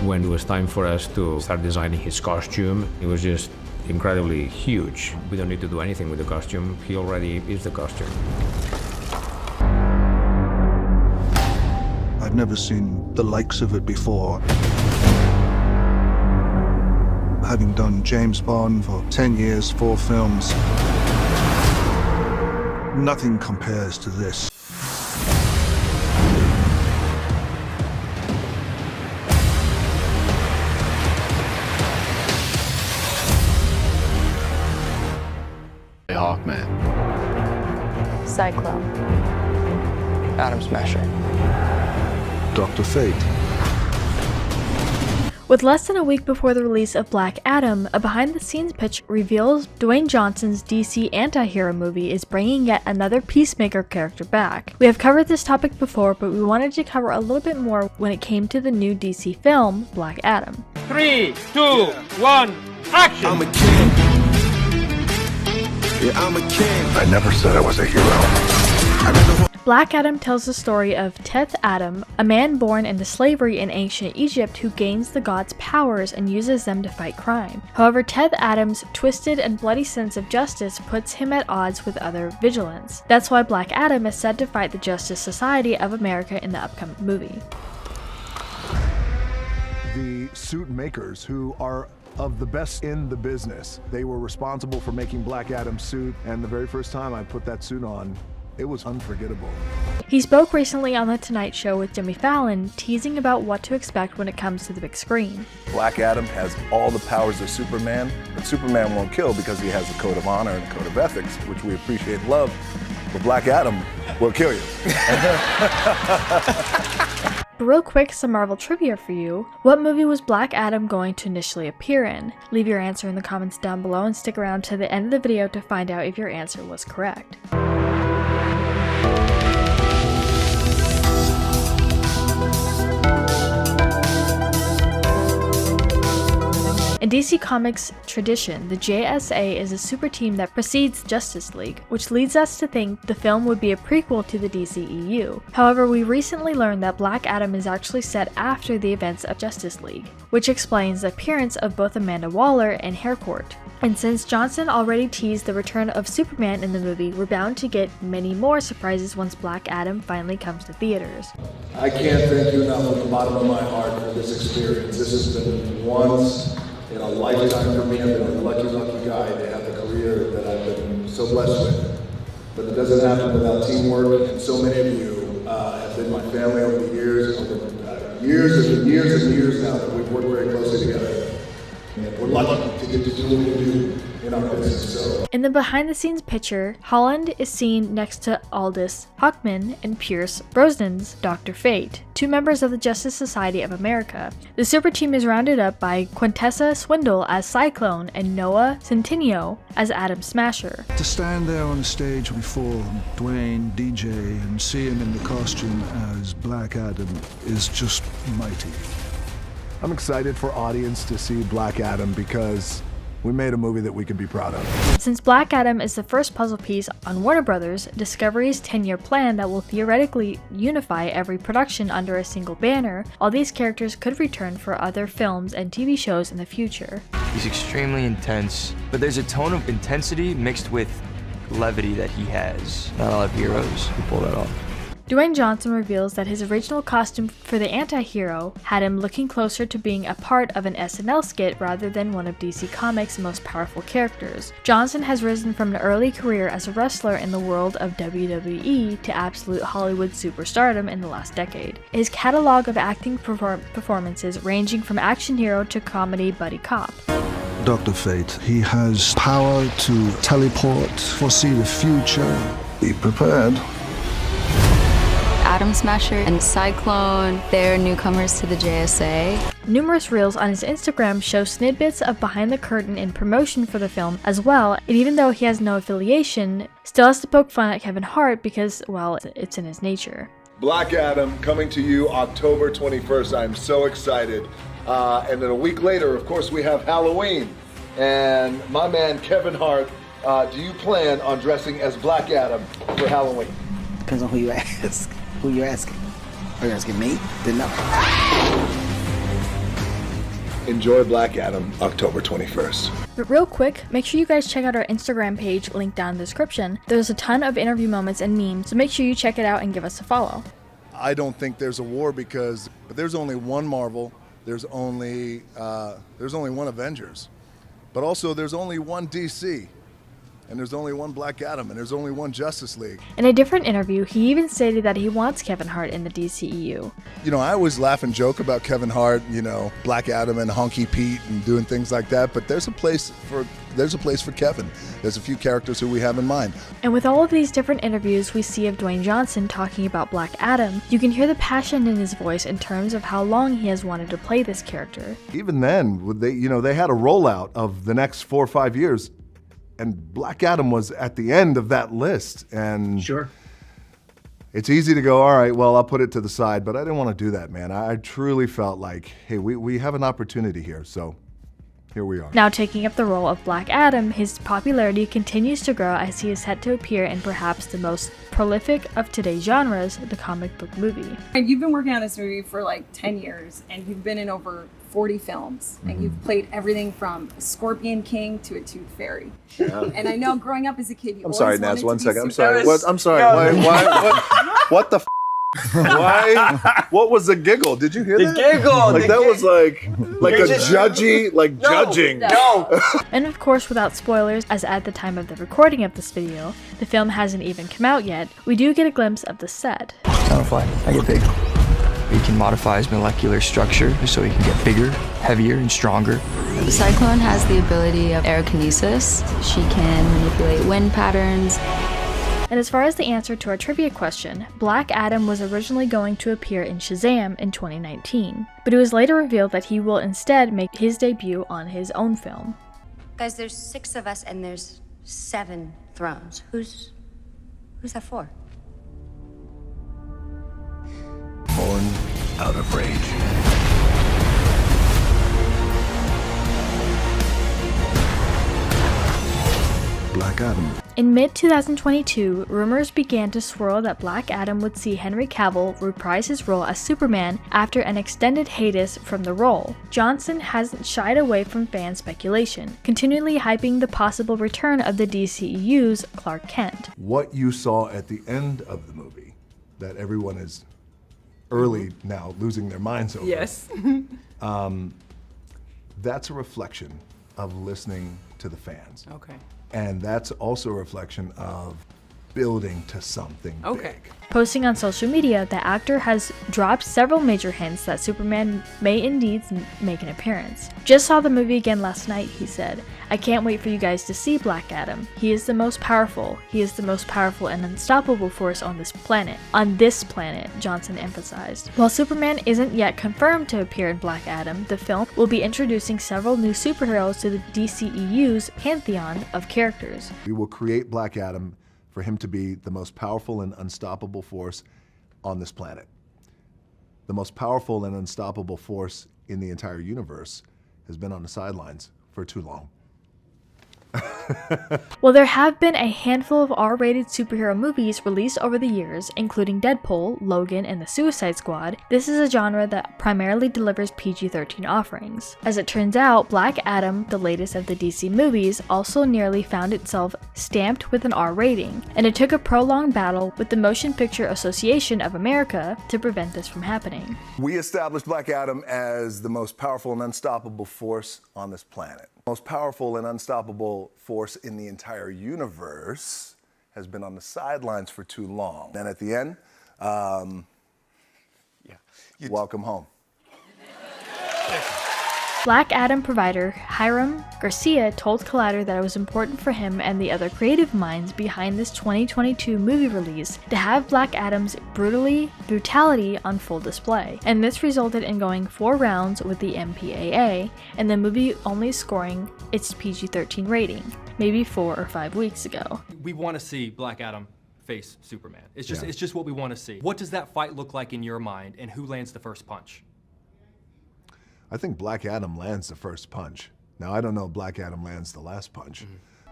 When it was time for us to start designing his costume, it was just incredibly huge. We don't need to do anything with the costume. He already is the costume. I've never seen the likes of it before. Having done James Bond for 10 years, 4 films, nothing compares to this. Hawkman. Cyclone. Adam Smasher. Dr. Fate. With less than a week before the release of Black Adam, a behind-the-scenes pitch reveals Dwayne Johnson's DC anti-hero movie is bringing yet another Peacemaker character back. We have covered this topic before, but we wanted to cover a little bit more when it came to the new DC film, Black Adam. 3, 2, 1, action! I'm a king. Yeah, I'm a king. I never said I was a hero. Black Adam tells the story of Teth Adam, a man born into slavery in ancient Egypt who gains the gods' powers and uses them to fight crime. However, Teth Adam's twisted and bloody sense of justice puts him at odds with other vigilants. That's why Black Adam is said to fight the Justice Society of America in the upcoming movie. The suit makers, who are of the best in the business, they were responsible for making Black Adam's suit, and the very first time I put that suit on, it was unforgettable. He spoke recently on The Tonight Show with Jimmy Fallon, teasing about what to expect when it comes to the big screen. Black Adam has all the powers of Superman, but Superman won't kill because he has a code of honor and a code of ethics, which we appreciate and love, but Black Adam will kill you. But real quick, some Marvel trivia for you. What movie was Black Adam going to initially appear in? Leave your answer in the comments down below and stick around to the end of the video to find out if your answer was correct. In DC Comics tradition, the JSA is a super team that precedes Justice League, which leads us to think the film would be a prequel to the DCEU. However, we recently learned that Black Adam is actually set after the events of Justice League, which explains the appearance of both Amanda Waller and Harcourt. And since Johnson already teased the return of Superman in the movie, we're bound to get many more surprises once Black Adam finally comes to theaters. I can't thank you enough from the bottom of my heart for this experience. This has been once in a lifetime for me. I've been a lucky guy to have the career that I've been so blessed with. But it doesn't happen without teamwork, and so many of you have been my family over the years, years and years now that we've worked very closely together. And we're lucky to get to do what we do in our business. So. In the behind-the-scenes picture, Holland is seen next to Aldous Huckman and Pierce Brosnan's Dr. Fate, 2 members of the Justice Society of America. The super team is rounded up by Quintessa Swindle as Cyclone and Noah Centineo as Adam Smasher. To stand there on the stage before Dwayne, DJ, and see him in the costume as Black Adam is just mighty. I'm excited for audience to see Black Adam because we made a movie that we can be proud of. Since Black Adam is the first puzzle piece on Warner Bros. Discovery's 10-year plan that will theoretically unify every production under a single banner, all these characters could return for other films and TV shows in the future. He's extremely intense, but there's a tone of intensity mixed with levity that he has. Not a lot of heroes who pull that off. Dwayne Johnson reveals that his original costume for the anti-hero had him looking closer to being a part of an SNL skit rather than one of DC Comics' most powerful characters. Johnson has risen from an early career as a wrestler in the world of WWE to absolute Hollywood superstardom in the last decade. His catalog of acting performances ranging from action hero to comedy buddy cop. Dr. Fate, he has power to teleport, foresee the future. Be prepared. Adam Smasher and Cyclone, they're newcomers to the JSA. Numerous reels on his Instagram show snippets of behind the curtain and promotion for the film as well, and even though he has no affiliation, still has to poke fun at Kevin Hart because, well, it's in his nature. Black Adam coming to you October 21st. I'm so excited. And then a week later, of course, we have Halloween. And my man Kevin Hart, do you plan on dressing as Black Adam for Halloween? Depends on who you ask. Who you asking? Are you asking me? Then no. Enjoy Black Adam, October 21st. But real quick, make sure you guys check out our Instagram page, linked down in the description. There's a ton of interview moments and memes, so make sure you check it out and give us a follow. I don't think there's a war because there's only one Marvel, there's only one Avengers, but also there's only one DC, and there's only one Black Adam, and there's only one Justice League. In a different interview, he even stated that he wants Kevin Hart in the DCEU. You know, I always laugh and joke about Kevin Hart, you know, Black Adam and Honky Pete and doing things like that, but there's a place for Kevin. There's a few characters who we have in mind. And with all of these different interviews we see of Dwayne Johnson talking about Black Adam, you can hear the passion in his voice in terms of how long he has wanted to play this character. Even then, they had a rollout of the next 4 or 5 years, and Black Adam was at the end of that list. And sure, it's easy to go, all right, well, I'll put it to the side, but I didn't want to do that, man. I truly felt like, hey, we have an opportunity here, so here we are. Now taking up the role of Black Adam, his popularity continues to grow as he is set to appear in perhaps the most prolific of today's genres, the comic book movie. And you've been working on this movie for like 10 years, and you've been in over 40 films, and you've played everything from a Scorpion King to a Tooth Fairy. Yeah. And I know growing up as a kid, you I'm sorry, always Naz, wanted to one be second. I'm super- sorry. What? I'm sorry. What the Why? What was the giggle? Did you hear that? giggle. Like that was like a judgy, like judging. No. And of course, without spoilers, as at the time of the recording of this video, the film hasn't even come out yet, we do get a glimpse of the set. Counterfly, I get big. He can modify his molecular structure so he can get bigger, heavier, and stronger. The Cyclone has the ability of aerokinesis. She can manipulate wind patterns. And as far as the answer to our trivia question, Black Adam was originally going to appear in Shazam in 2019, but it was later revealed that he will instead make his debut on his own film. Guys, there's 6 of us and there's 7 thrones. Who's that for? Born out of rage. Black Adam. In mid-2022, rumors began to swirl that Black Adam would see Henry Cavill reprise his role as Superman after an extended hiatus from the role. Johnson hasn't shied away from fan speculation, continually hyping the possible return of the DCEU's Clark Kent. What you saw at the end of the movie, that everyone is early now losing their minds over. Yes. That's a reflection of listening to the fans. Okay. And that's also a reflection of building to something big. Posting on social media, the actor has dropped several major hints that Superman may indeed make an appearance. Just saw the movie again last night, he said. I can't wait for you guys to see Black Adam. He is the most powerful. He is the most powerful and unstoppable force on this planet. On this planet, Johnson emphasized. While Superman isn't yet confirmed to appear in Black Adam, the film will be introducing several new superheroes to the DCEU's pantheon of characters. We will create Black Adam for him to be the most powerful and unstoppable force on this planet. The most powerful and unstoppable force in the entire universe has been on the sidelines for too long. Well, there have been a handful of R-rated superhero movies released over the years, including Deadpool, Logan, and The Suicide Squad. This is a genre that primarily delivers PG-13 offerings. As it turns out, Black Adam, the latest of the DC movies, also nearly found itself stamped with an R rating, and it took a prolonged battle with the Motion Picture Association of America to prevent this from happening. We established Black Adam as the most powerful and unstoppable force on this planet. Most powerful and unstoppable force in the entire universe has been on the sidelines for too long. And at the end, welcome home. Black Adam provider Hiram Garcia told Collider that it was important for him and the other creative minds behind this 2022 movie release to have Black Adam's brutality on full display, and this resulted in going 4 rounds with the MPAA, and the movie only scoring its PG-13 rating, maybe 4 or 5 weeks ago. We want to see Black Adam face Superman. It's just what we want to see. What does that fight look like in your mind, and who lands the first punch? I think Black Adam lands the first punch. Now, I don't know if Black Adam lands the last punch.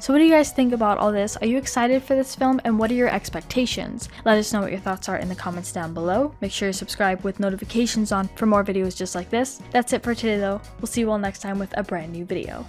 So what do you guys think about all this? Are you excited for this film, and what are your expectations? Let us know what your thoughts are in the comments down below. Make sure to subscribe with notifications on for more videos just like this. That's it for today though. We'll see you all next time with a brand new video.